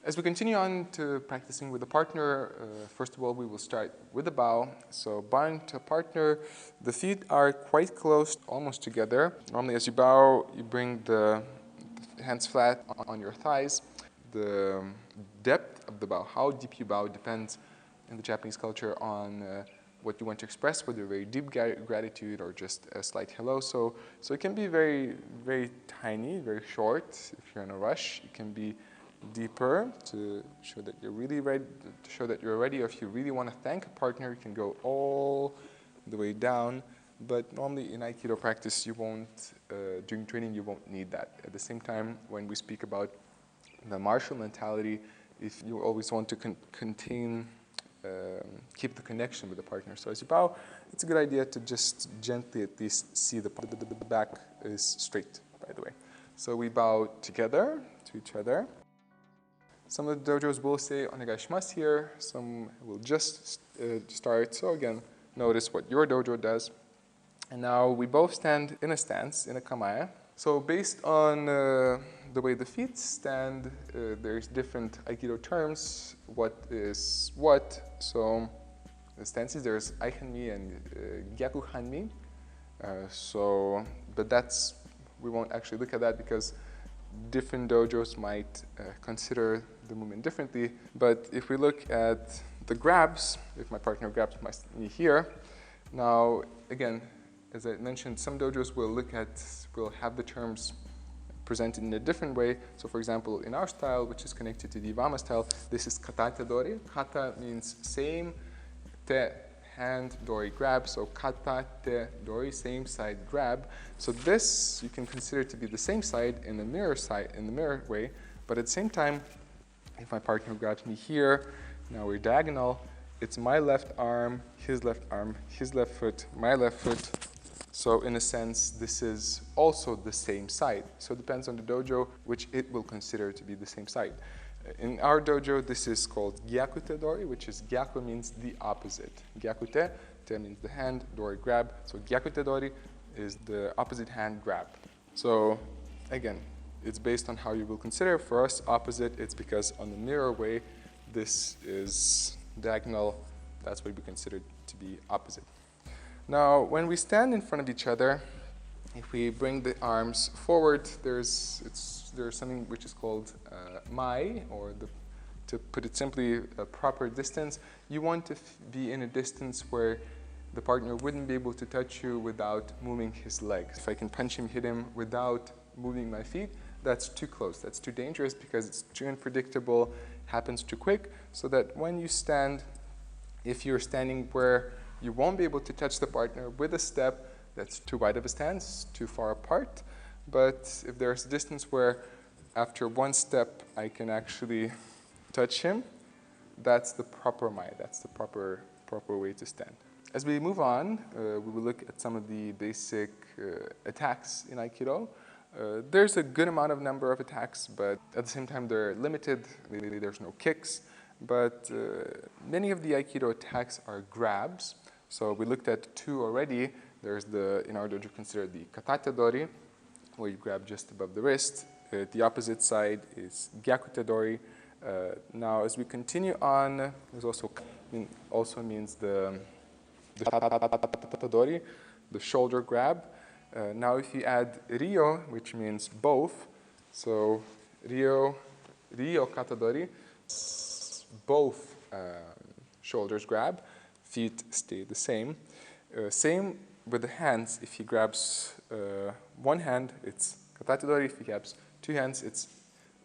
As we continue on to practicing with a partner, first of all, we will start with the bow. So bowing to a partner, the feet are quite close, almost together. Normally as you bow, you bring the hands flat on your thighs. The depth of the bow, how deep you bow, depends in the Japanese culture on what you want to express, whether very deep gratitude or just a slight hello. So it can be very, very tiny, very short. If you're in a rush, it can be deeper to show that you're really ready, to show that you're ready. Or if you really want to thank a partner, you can go all the way down. But normally in Aikido practice, you won't, during training, you won't need that. At the same time, when we speak about the martial mentality, if you always want to keep the connection with the partner. So as you bow, it's a good idea to just gently at least see the back is straight, by the way. So we bow together to each other. Some of the dojos will say onegaishimasu here, some will just start. So again, notice what your dojo does. And now we both stand in a stance, in a kamae. So based on the way the feet stand, there's different Aikido terms, what is what. So the stances, there's Aihanmi and Gyaku Hanmi. But we won't actually look at that because different dojos might consider the movement differently. But if we look at the grabs, if my partner grabs my knee here, now again, as I mentioned, some dojos will have the terms presented in a different way. So for example, in our style, which is connected to the Ivama style, this is kata dori. Kata means same, te, hand, dori, grab. So kata, te, dori, same side grab. So this you can consider to be the same side, in the mirror way. But at the same time, if my partner grabs me here, now we're diagonal. It's my left arm, his left foot, my left foot. So in a sense, this is also the same side. So it depends on the dojo, which it will consider to be the same side. In our dojo, this is called gyakute dori, which is gyaku means the opposite. Gyakute, te means the hand, dori, grab. So gyakute dori is the opposite hand grab. So again, it's based on how you will consider. For us, opposite, it's because on the mirror way, this is diagonal. That's what we consider to be opposite. Now, when we stand in front of each other, if we bring the arms forward, there's something which is called mai, or to put it simply, a proper distance. You want to be in a distance where the partner wouldn't be able to touch you without moving his legs. If I can punch him, hit him without moving my feet, that's too close. That's too dangerous because it's too unpredictable, happens too quick. So that when you stand, if you're standing where you won't be able to touch the partner with a step that's too wide of a stance, too far apart. But if there's a distance where after one step I can actually touch him, that's the proper mai, that's the proper way to stand. As we move on, we will look at some of the basic attacks in Aikido. There's a good number of attacks, but at the same time they're limited. There's no kicks. But many of the Aikido attacks are grabs. So we looked at two already. There's in our dojo considered the katate dori, where you grab just above the wrist. The opposite side is gyakute dori. Now as we continue on, there's also means the dori, the shoulder grab. Now if you add ryo, which means both, so ryo katadori, both shoulders grab, feet stay the same. Same with the hands. If he grabs one hand, it's katate dori. If he grabs two hands, it's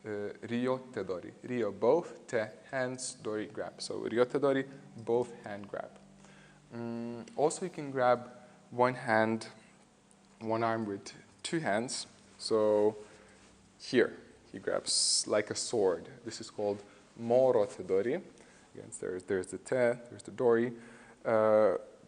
ryo te dori. Ryo both, te hands, dori grab. So ryo te dori, both hand grab. Also you can grab one arm with two hands. So here, he grabs like a sword. This is called moro te dori. Again, there's the te, there's the dori.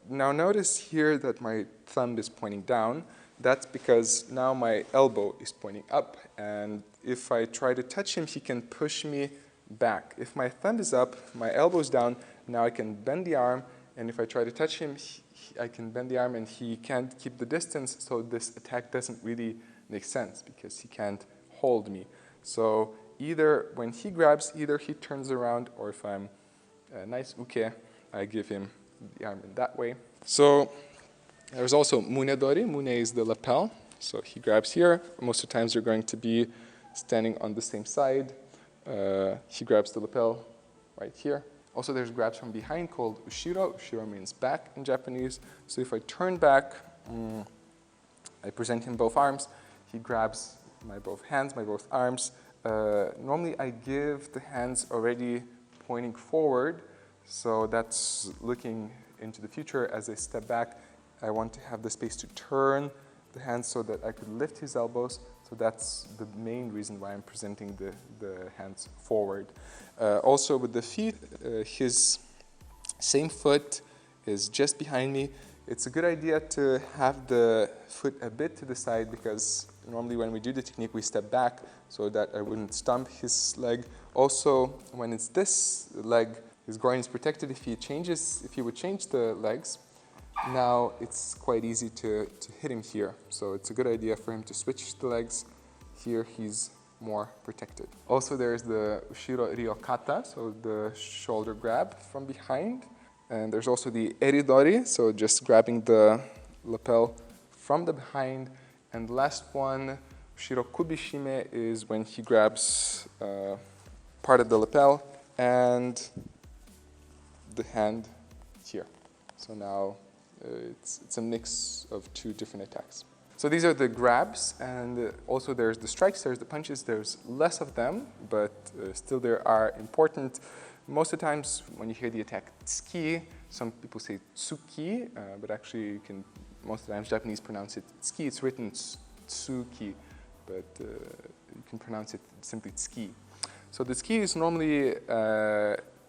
Now notice here that my thumb is pointing down. That's because now my elbow is pointing up. And if I try to touch him, he can push me back. If my thumb is up, my elbow is down, now I can bend the arm. And if I try to touch him, I can bend the arm and he can't keep the distance. So this attack doesn't really make sense because he can't hold me. So either when he grabs, either he turns around, or if I'm a nice uke, I give him the arm in that way. So there's also mune dori. Mune is the lapel. So he grabs here. Most of the times they're going to be standing on the same side. He grabs the lapel right here. Also there's grabs from behind called ushiro. Ushiro means back in Japanese. So if I turn back, I present him both arms. He grabs my both hands, my both arms. Normally I give the hands already pointing forward. So that's looking into the future. As I step back, I want to have the space to turn the hands so that I could lift his elbows. So that's the main reason why I'm presenting the hands forward. Also with the feet, his same foot is just behind me. It's a good idea to have the foot a bit to the side because normally when we do the technique, we step back so that I wouldn't stump his leg. Also, when it's this leg, his groin is protected. If he would change the legs, now it's quite easy to hit him here. So it's a good idea for him to switch the legs. Here he's more protected. Also there's the ushiro ryokata, so the shoulder grab from behind. And there's also the eridori, so just grabbing the lapel from the behind. And the last one, ushiro kubishime, is when he grabs part of the lapel and the hand here. So now it's a mix of two different attacks. So these are the grabs, and also there's the strikes, there's the punches. There's less of them, but still they are important. Most of the times when you hear the attack tsuki, some people say tsuki, but actually you can, most of the times Japanese pronounce it tsuki. It's written tsuki, but you can pronounce it simply tsuki. So the tsuki is normally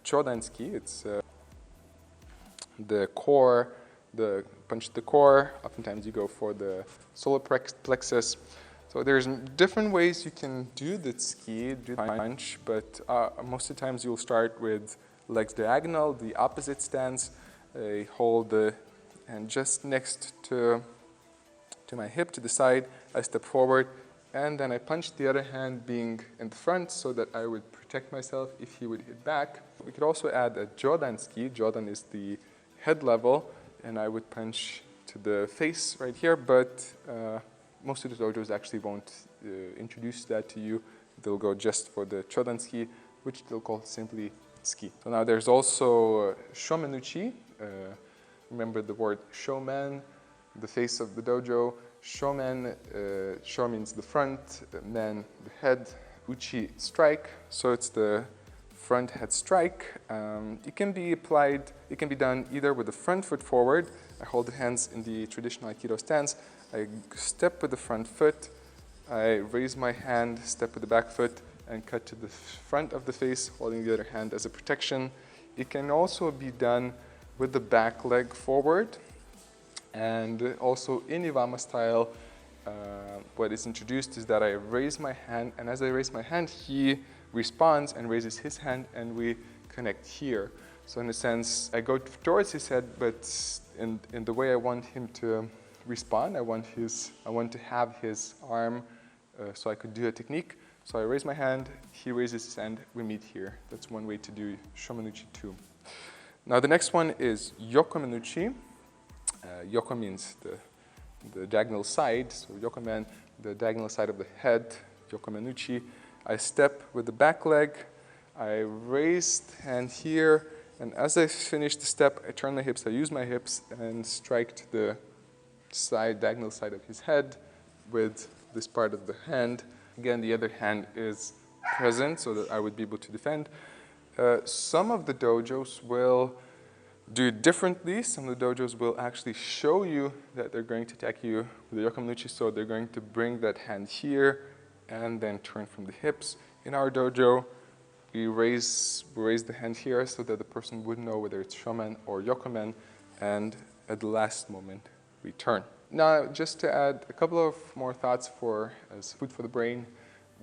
chodan tsuki. It's the core, the punch the core. Oftentimes you go for the solar plexus. So there's different ways you can do the tsuki, do the punch, but most of the times you'll start with legs diagonal, the opposite stance. I hold the hand just next to my hip, to the side. I step forward, and then I punch the other hand being in the front so that I would protect myself if he would hit back. We could also add a jodan tsuki. Jodan is the head level, and I would punch to the face right here, but most of the dojos actually won't introduce that to you. They'll go just for the chodan tsuki, which they'll call simply tsuki. So now there's also Yokomen Uchi. Remember the word showman, the face of the dojo. Showman, show means the front, man the head, uchi strike. So it's the front head strike. It can be applied, it can be done either with the front foot forward. I hold the hands in the traditional Aikido stance. I step with the front foot. I raise my hand, step with the back foot, and cut to the front of the face, holding the other hand as a protection. It can also be done with the back leg forward. And also in Iwama style, what is introduced is that I raise my hand, and as I raise my hand, he responds and raises his hand, and we connect here. So in a sense, I go towards his head, but in the way I want him to respond, I want to have his arm so I could do a technique. So I raise my hand, he raises his hand, we meet here. That's one way to do Yokomen Uchi too. Now the next one is Yokomen Uchi. Yoko means the diagonal side, so Yokomen, the diagonal side of the head, Yokomen Uchi. I step with the back leg, I raise the hand here, and as I finish the step, I turn my hips, I use my hips and strike to the side, diagonal side of his head with this part of the hand. Again, the other hand is present so that I would be able to defend. Some of the dojos will do it differently. Some of the dojos will actually show you that they're going to attack you with the Yokomen Uchi, so they're going to bring that hand here and then turn from the hips. In our dojo, we raise the hand here so that the person would know whether it's Shomen or Yokomen, and at the last moment, we turn. Now, just to add a couple of more thoughts as food for the brain,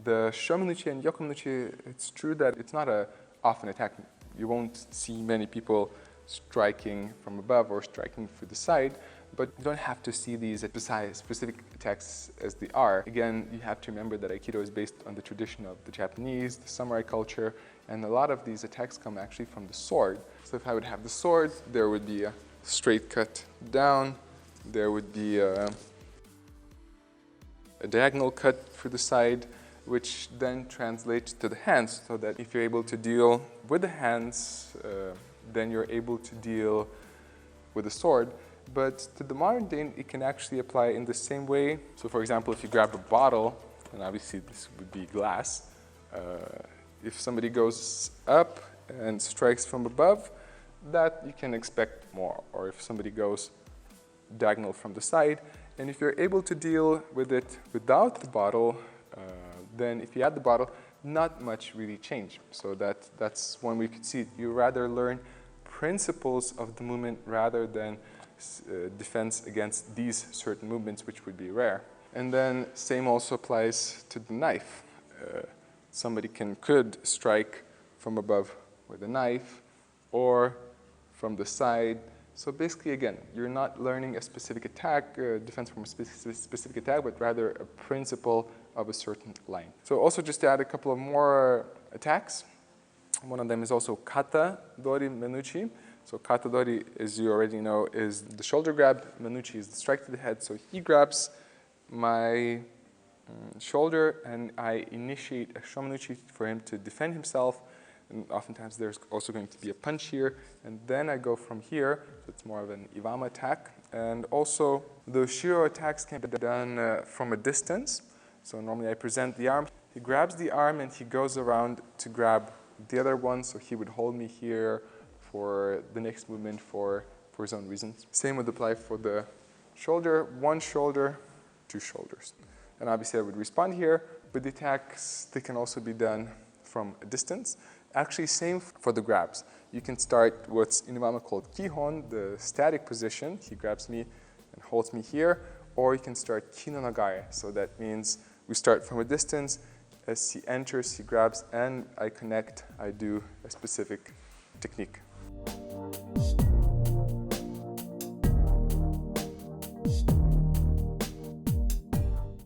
the Shomen Uchi and Yokomen Uchi, it's true that it's not an often attack. You won't see many people striking from above or striking through the side, but you don't have to see these as specific attacks as they are. Again, you have to remember that Aikido is based on the tradition of the Japanese, the samurai culture, and a lot of these attacks come actually from the sword. So if I would have the sword, there would be a straight cut down, there would be a diagonal cut through the side, which then translates to the hands, so that if you're able to deal with the hands, then you're able to deal with the sword. But to the modern day, it can actually apply in the same way. So for example, if you grab a bottle, and obviously this would be glass, if somebody goes up and strikes from above, that you can expect more. Or if somebody goes diagonal from the side, and if you're able to deal with it without the bottle, then if you add the bottle, not much really change. So that's one we could see. You rather learn principles of the movement rather than defense against these certain movements, which would be rare. And then same also applies to the knife. Somebody could strike from above with a knife or from the side. So basically, again, you're not learning a specific attack, defense from a specific attack, but rather a principle of a certain line. So also just to add a couple of more attacks, one of them is also kata, Dori, Menuchi. So kata Dori, as you already know, is the shoulder grab. Menuchi is the strike to the head. So he grabs my shoulder, and I initiate a shomenuchi for him to defend himself. And oftentimes there's also going to be a punch here, and then I go from here, so it's more of an Iwama attack. And also the Shiro attacks can be done from a distance. So normally I present the arm, he grabs the arm and he goes around to grab the other one, so he would hold me here for the next movement for his own reasons. Same would apply for the shoulder, one shoulder, two shoulders. And obviously I would respond here, but the attacks, they can also be done from a distance. Actually, same for the grabs. You can start what's in Iwama called kihon, the static position. He grabs me and holds me here. Or you can start kino nagae. So that means we start from a distance. As he enters, he grabs, and I connect. I do a specific technique.